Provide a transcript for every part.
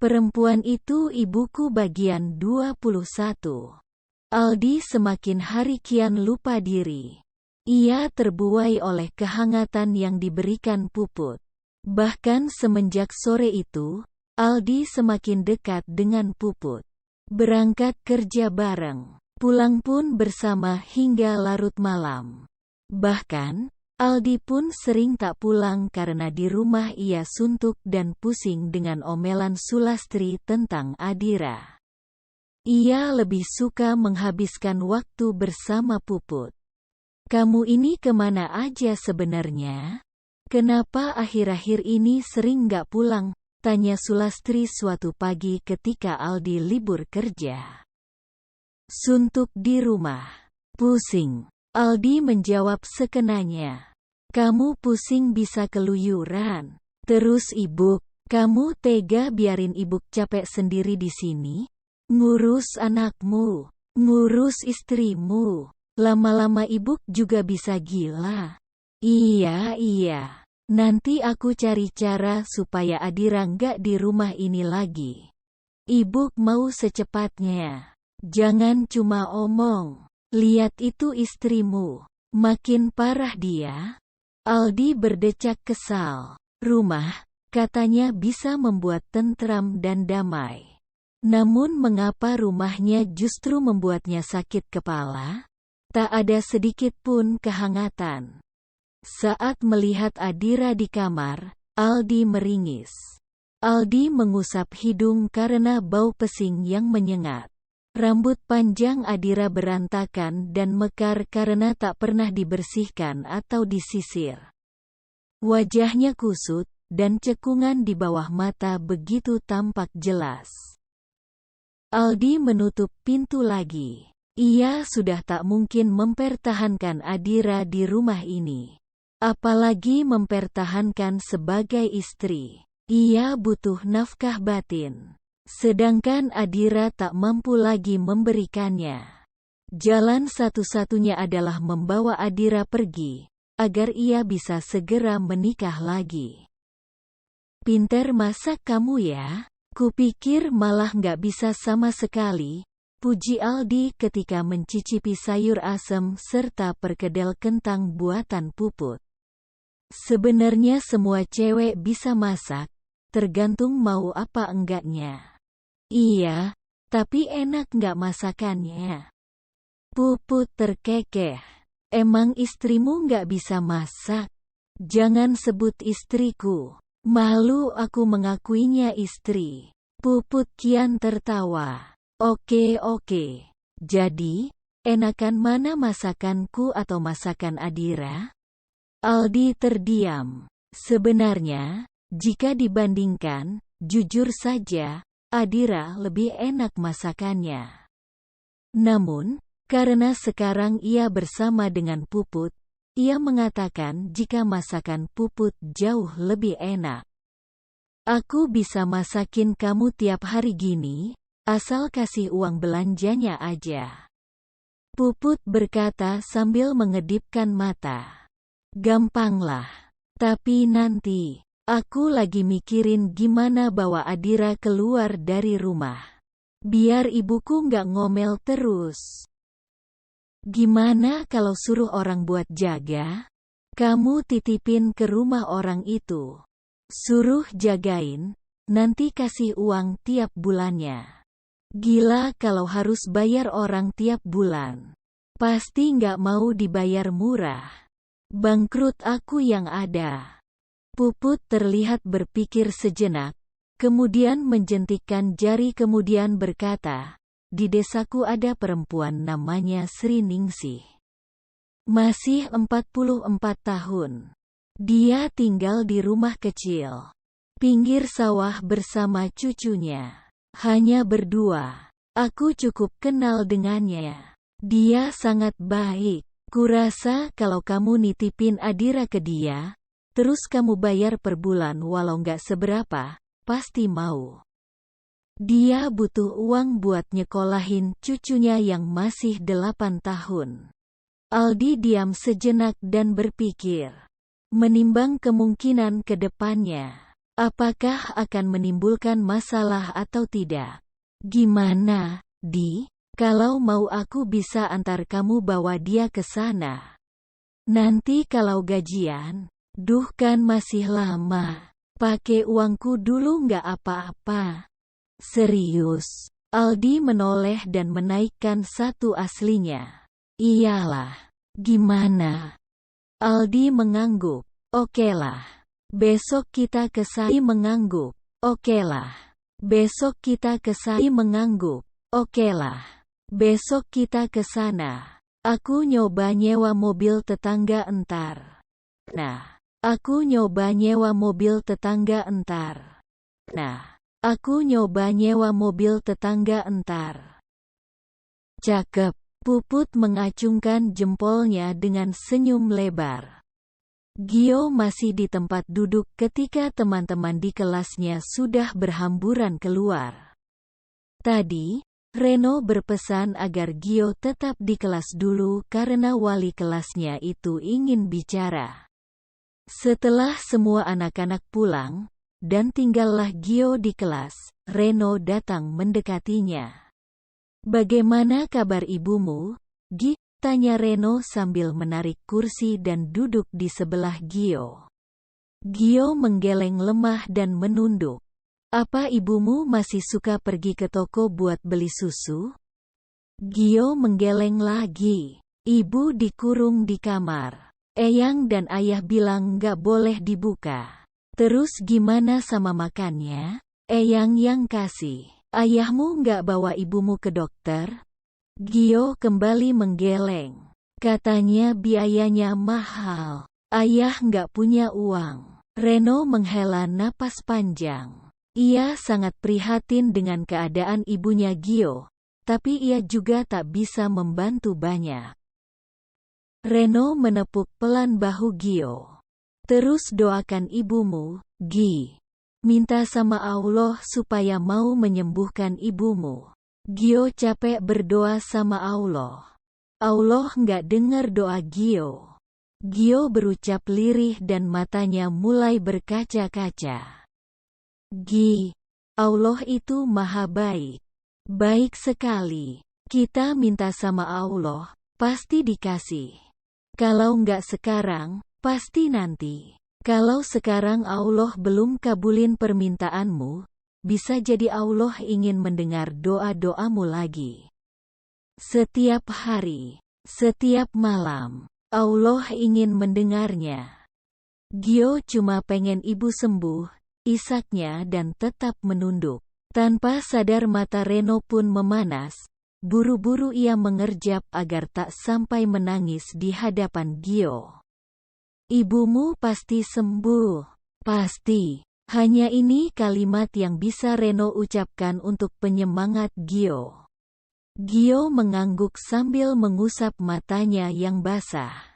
Perempuan itu ibuku bagian 21. Aldi semakin hari kian lupa diri. Ia terbuai oleh kehangatan yang diberikan Puput. Bahkan semenjak sore itu, Aldi semakin dekat dengan Puput. Berangkat kerja bareng, pulang pun bersama hingga larut malam. Bahkan, Aldi pun sering tak pulang karena di rumah ia suntuk dan pusing dengan omelan Sulastri tentang Adira. Ia lebih suka menghabiskan waktu bersama Puput. "Kamu ini kemana aja sebenarnya? Kenapa akhir-akhir ini sering gak pulang?" tanya Sulastri suatu pagi ketika Aldi libur kerja. "Suntuk di rumah. Pusing," Aldi menjawab sekenanya. "Kamu pusing bisa keluyuran. Terus ibu, kamu tega biarin ibu capek sendiri di sini? Ngurus anakmu, ngurus istrimu. Lama-lama ibu juga bisa gila." Iya. Nanti aku cari cara supaya Adira nggak di rumah ini lagi. Ibu mau secepatnya. Jangan cuma omong. Lihat itu istrimu. Makin parah dia." Aldi berdecak kesal. Rumah, katanya bisa membuat tentram dan damai. Namun mengapa rumahnya justru membuatnya sakit kepala? Tak ada sedikit pun kehangatan. Saat melihat Adira di kamar, Aldi meringis. Aldi mengusap hidung karena bau pesing yang menyengat. Rambut panjang Adira berantakan dan mekar karena tak pernah dibersihkan atau disisir. Wajahnya kusut, dan cekungan di bawah mata begitu tampak jelas. Aldi menutup pintu lagi. Ia sudah tak mungkin mempertahankan Adira di rumah ini. Apalagi mempertahankan sebagai istri. Ia butuh nafkah batin. Sedangkan Adira tak mampu lagi memberikannya. Jalan satu-satunya adalah membawa Adira pergi, agar ia bisa segera menikah lagi. "Pinter masak kamu ya? Kupikir malah nggak bisa sama sekali," puji Aldi ketika mencicipi sayur asem serta perkedel kentang buatan Puput. Sebenarnya semua cewek bisa masak, tergantung mau apa enggaknya. "Iya, tapi enak nggak masakannya?" Puput terkekeh. "Emang istrimu nggak bisa masak? Jangan sebut istriku. Malu aku mengakuinya istri." Puput kian tertawa. Oke. Jadi, enakan mana masakanku atau masakan Adira?" Aldi terdiam. Sebenarnya, jika dibandingkan, jujur saja, Adira lebih enak masakannya. Namun, karena sekarang ia bersama dengan Puput, ia mengatakan jika masakan Puput jauh lebih enak. "Aku bisa masakin kamu tiap hari gini, asal kasih uang belanjanya aja," Puput berkata sambil mengedipkan mata. "Gampanglah. Tapi nanti, aku lagi mikirin gimana bawa Adira keluar dari rumah. Biar ibuku nggak ngomel terus. Gimana kalau suruh orang buat jaga? Kamu titipin ke rumah orang itu. Suruh jagain, nanti kasih uang tiap bulannya." Gila kalau harus bayar orang tiap bulan. Pasti nggak mau dibayar murah. Bangkrut aku yang ada. Puput terlihat berpikir sejenak, kemudian menjentikkan jari kemudian berkata, "Di desaku ada perempuan namanya Sri Ningsih. Masih 44 tahun. Dia tinggal di rumah kecil, pinggir sawah bersama cucunya. Hanya berdua. Aku cukup kenal dengannya. Dia sangat baik. Kurasa kalau kamu nitipin Adira ke dia, terus kamu bayar per bulan walau nggak seberapa, pasti mau. Dia butuh uang buat nyekolahin cucunya yang masih 8 tahun. Aldi diam sejenak dan berpikir. Menimbang kemungkinan ke depannya. Apakah akan menimbulkan masalah atau tidak? Gimana, Di? Kalau mau aku bisa antar kamu bawa dia ke sana. Nanti kalau gajian, duh kan masih lama. Pakai uangku dulu nggak apa-apa. Serius. Aldi menoleh dan menaikkan satu aslinya. Iyalah. Gimana? Aldi mengangguk. Okelah. Besok kita ke sana. Mengangguk. Okelah. Besok kita ke sana. Mengangguk. Okelah. Besok kita ke sana. Aku nyoba nyewa mobil tetangga entar. Nah, aku nyoba nyewa mobil tetangga entar. Nah, aku nyoba nyewa mobil tetangga entar. Cakep. Puput mengacungkan jempolnya dengan senyum lebar. Gio masih di tempat duduk ketika teman-teman di kelasnya sudah berhamburan keluar. Tadi, Reno berpesan agar Gio tetap di kelas dulu karena wali kelasnya itu ingin bicara. Setelah semua anak-anak pulang, dan tinggallah Gio di kelas, Reno datang mendekatinya. Bagaimana kabar ibumu, Gi? Tanya Reno sambil menarik kursi dan duduk di sebelah Gio. Gio menggeleng lemah dan menunduk. Apa ibumu masih suka pergi ke toko buat beli susu? Gio menggeleng lagi. Ibu dikurung di kamar. Eyang dan ayah bilang nggak boleh dibuka. Terus gimana sama makannya? Eyang yang kasih. Ayahmu nggak bawa ibumu ke dokter? Gio kembali menggeleng. Katanya biayanya mahal. Ayah nggak punya uang. Reno menghela napas panjang. Ia sangat prihatin dengan keadaan ibunya Gio, tapi ia juga tak bisa membantu banyak. Reno menepuk pelan bahu Gio. Terus doakan ibumu, Gi. Minta sama Allah supaya mau menyembuhkan ibumu. Gio capek berdoa sama Allah. Allah nggak dengar doa Gio. Gio berucap lirih dan matanya mulai berkaca-kaca. Gi, Allah itu maha baik. Baik sekali. Kita minta sama Allah, pasti dikasih. Kalau nggak sekarang, pasti nanti. Kalau sekarang Allah belum kabulin permintaanmu, bisa jadi Allah ingin mendengar doa-doamu lagi. Setiap hari, setiap malam, Allah ingin mendengarnya. Gio cuma pengen ibu sembuh, isaknya dan tetap menunduk. Tanpa sadar mata Reno pun memanas, buru-buru ia mengerjap agar tak sampai menangis di hadapan Gio. Ibumu pasti sembuh. Pasti. Hanya ini kalimat yang bisa Reno ucapkan untuk penyemangat Gio. Gio mengangguk sambil mengusap matanya yang basah.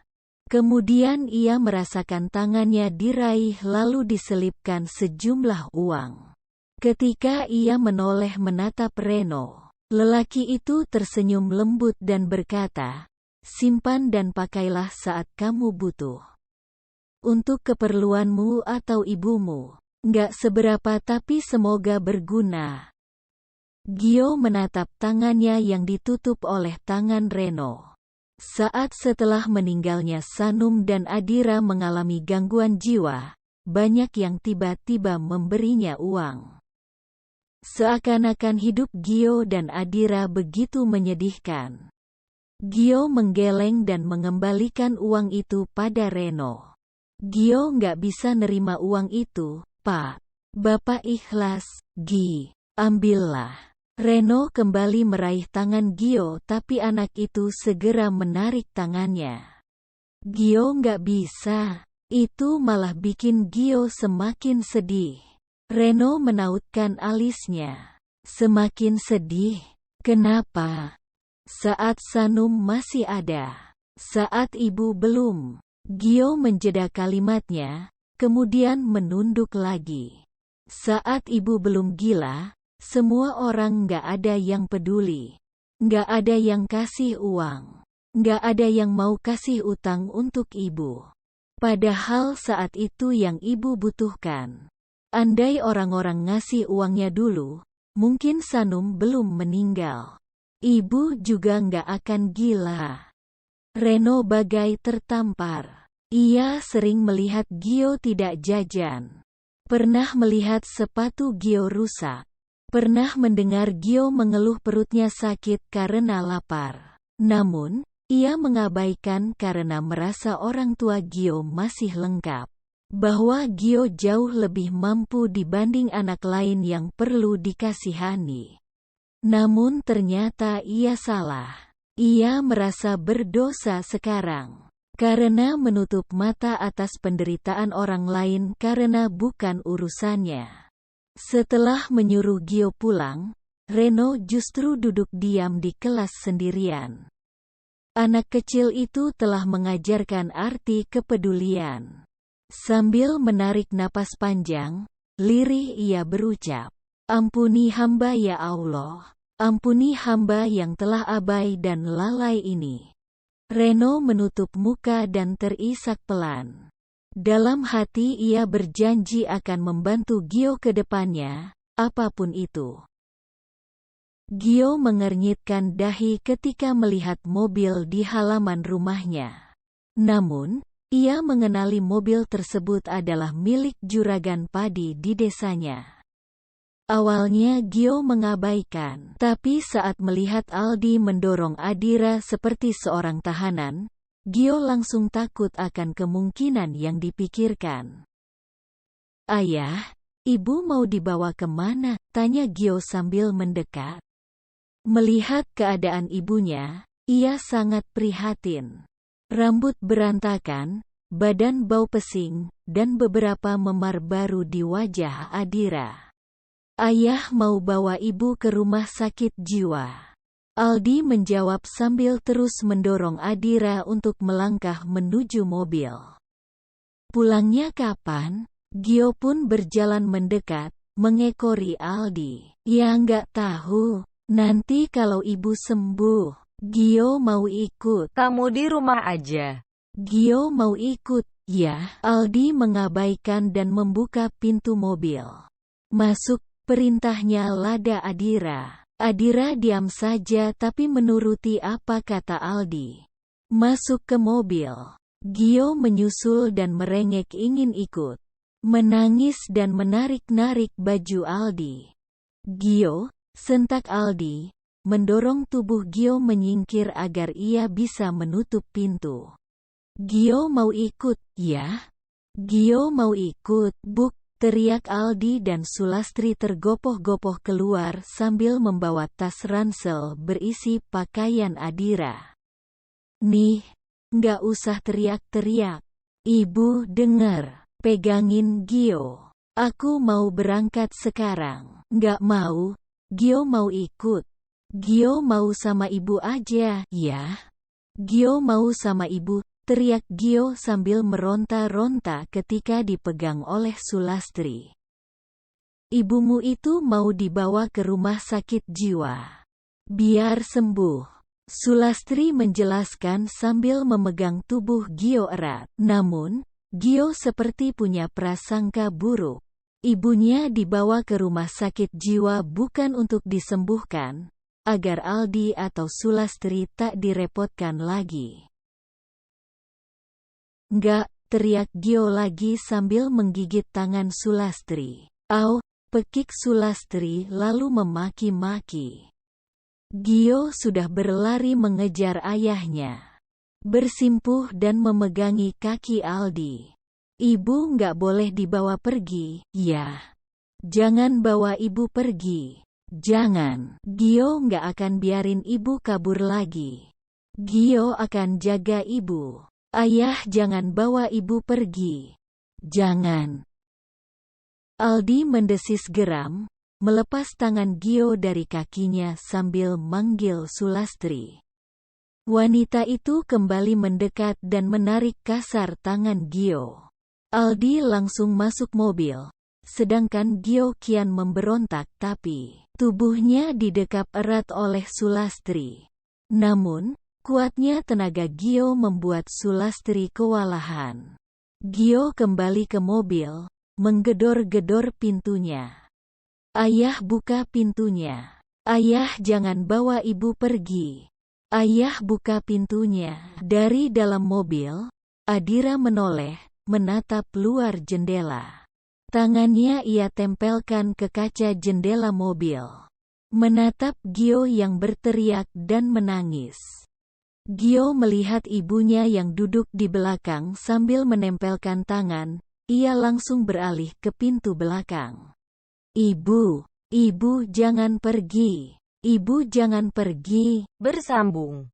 Kemudian ia merasakan tangannya diraih lalu diselipkan sejumlah uang. Ketika ia menoleh menatap Reno, lelaki itu tersenyum lembut dan berkata, "Simpan dan pakailah saat kamu butuh. Untuk keperluanmu atau ibumu. Nggak seberapa tapi semoga berguna." Gio menatap tangannya yang ditutup oleh tangan Reno. Saat setelah meninggalnya Sanum dan Adira mengalami gangguan jiwa, banyak yang tiba-tiba memberinya uang. Seakan-akan hidup Gio dan Adira begitu menyedihkan. Gio menggeleng dan mengembalikan uang itu pada Reno. Gio nggak bisa nerima uang itu, Pak. Bapak ikhlas, Gi. Ambillah. Reno kembali meraih tangan Gio tapi anak itu segera menarik tangannya. Gio nggak bisa. Itu malah bikin Gio semakin sedih. Reno menautkan alisnya. Semakin sedih. Kenapa? Saat Sanum masih ada. Saat ibu belum. Gio menjeda kalimatnya, kemudian menunduk lagi. Saat ibu belum gila, semua orang nggak ada yang peduli. Nggak ada yang kasih uang. Nggak ada yang mau kasih utang untuk ibu. Padahal saat itu yang ibu butuhkan Andai orang-orang ngasih uangnya dulu, mungkin Sanum belum meninggal. Ibu juga nggak akan gila. Reno bagai tertampar. Ia sering melihat Gio tidak jajan. Pernah melihat sepatu Gio rusak. Pernah mendengar Gio mengeluh perutnya sakit karena lapar. Namun, ia mengabaikan karena merasa orang tua Gio masih lengkap. Bahwa Gio jauh lebih mampu dibanding anak lain yang perlu dikasihani. Namun ternyata ia salah. Ia merasa berdosa sekarang. Karena menutup mata atas penderitaan orang lain karena bukan urusannya. Setelah menyuruh Gio pulang, Reno justru duduk diam di kelas sendirian. Anak kecil itu telah mengajarkan arti kepedulian. Sambil menarik napas panjang, lirih ia berucap, "Ampuni hamba ya Allah, ampuni hamba yang telah abai dan lalai ini." Reno menutup muka dan terisak pelan. Dalam hati ia berjanji akan membantu Gio ke depannya, apapun itu. Gio mengernyitkan dahi ketika melihat mobil di halaman rumahnya. Namun, ia mengenali mobil tersebut adalah milik juragan padi di desanya. Awalnya Gio mengabaikan, tapi saat melihat Aldi mendorong Adira seperti seorang tahanan, Gio langsung takut akan kemungkinan yang dipikirkan. "Ayah, ibu mau dibawa kemana?" tanya Gio sambil mendekat. Melihat keadaan ibunya, ia sangat prihatin. Rambut berantakan, badan bau pesing, dan beberapa memar baru di wajah Adira. "Ayah mau bawa ibu ke rumah sakit jiwa." Aldi menjawab sambil terus mendorong Adira untuk melangkah menuju mobil. "Pulangnya kapan?" Gio pun berjalan mendekat, mengekori Aldi. "Ya nggak tahu. Nanti kalau ibu sembuh." Gio mau ikut. "Kamu di rumah aja." Gio mau ikut. "Ya." Aldi mengabaikan dan membuka pintu mobil. "Masuk," perintahnya lada Adira. Adira diam saja tapi menuruti apa kata Aldi. Masuk ke mobil. Gio menyusul dan merengek ingin ikut. Menangis dan menarik-narik baju Aldi. "Gio," sentak Aldi, mendorong tubuh Gio menyingkir agar ia bisa menutup pintu. "Gio mau ikut, ya?" "Gio mau ikut, Buk," teriak Aldi dan Sulastri tergopoh-gopoh keluar sambil membawa tas ransel berisi pakaian Adira. "Nih, nggak usah teriak-teriak. Ibu dengar, pegangin Gio. Aku mau berangkat sekarang." "Nggak mau." Gio mau ikut. "Gio mau sama ibu aja, ya." "Gio mau sama ibu," teriak Gio sambil meronta-ronta ketika dipegang oleh Sulastri. "Ibumu itu mau dibawa ke rumah sakit jiwa. Biar sembuh." Sulastri menjelaskan sambil memegang tubuh Gio erat. Namun, Gio seperti punya prasangka buruk. Ibunya dibawa ke rumah sakit jiwa bukan untuk disembuhkan, agar Aldi atau Sulastri tak direpotkan lagi. "Nggak," teriak Gio lagi sambil menggigit tangan Sulastri. "Au," pekik Sulastri lalu memaki-maki. Gio sudah berlari mengejar ayahnya. Bersimpuh dan memegangi kaki Aldi. "Ibu nggak boleh dibawa pergi, ya. Jangan bawa ibu pergi. Jangan." Gio nggak akan biarin ibu kabur lagi. Gio akan jaga ibu. "Ayah jangan bawa ibu pergi. Jangan." Aldi mendesis geram, melepas tangan Gio dari kakinya sambil manggil Sulastri. Wanita itu kembali mendekat dan menarik kasar tangan Gio. Aldi langsung masuk mobil, sedangkan Gio kian memberontak tapi tubuhnya didekap erat oleh Sulastri. Namun, kuatnya tenaga Gio membuat Sulastri kewalahan. Gio kembali ke mobil, menggedor-gedor pintunya. Ayah, buka pintunya. Ayah, jangan bawa ibu pergi. Ayah, buka pintunya. Dari dalam mobil, Adira menoleh, menatap luar jendela. Tangannya ia tempelkan ke kaca jendela mobil. Menatap Gio yang berteriak dan menangis. Gio melihat ibunya yang duduk di belakang sambil menempelkan tangan, ia langsung beralih ke pintu belakang. Ibu, ibu jangan pergi. Ibu jangan pergi. Bersambung.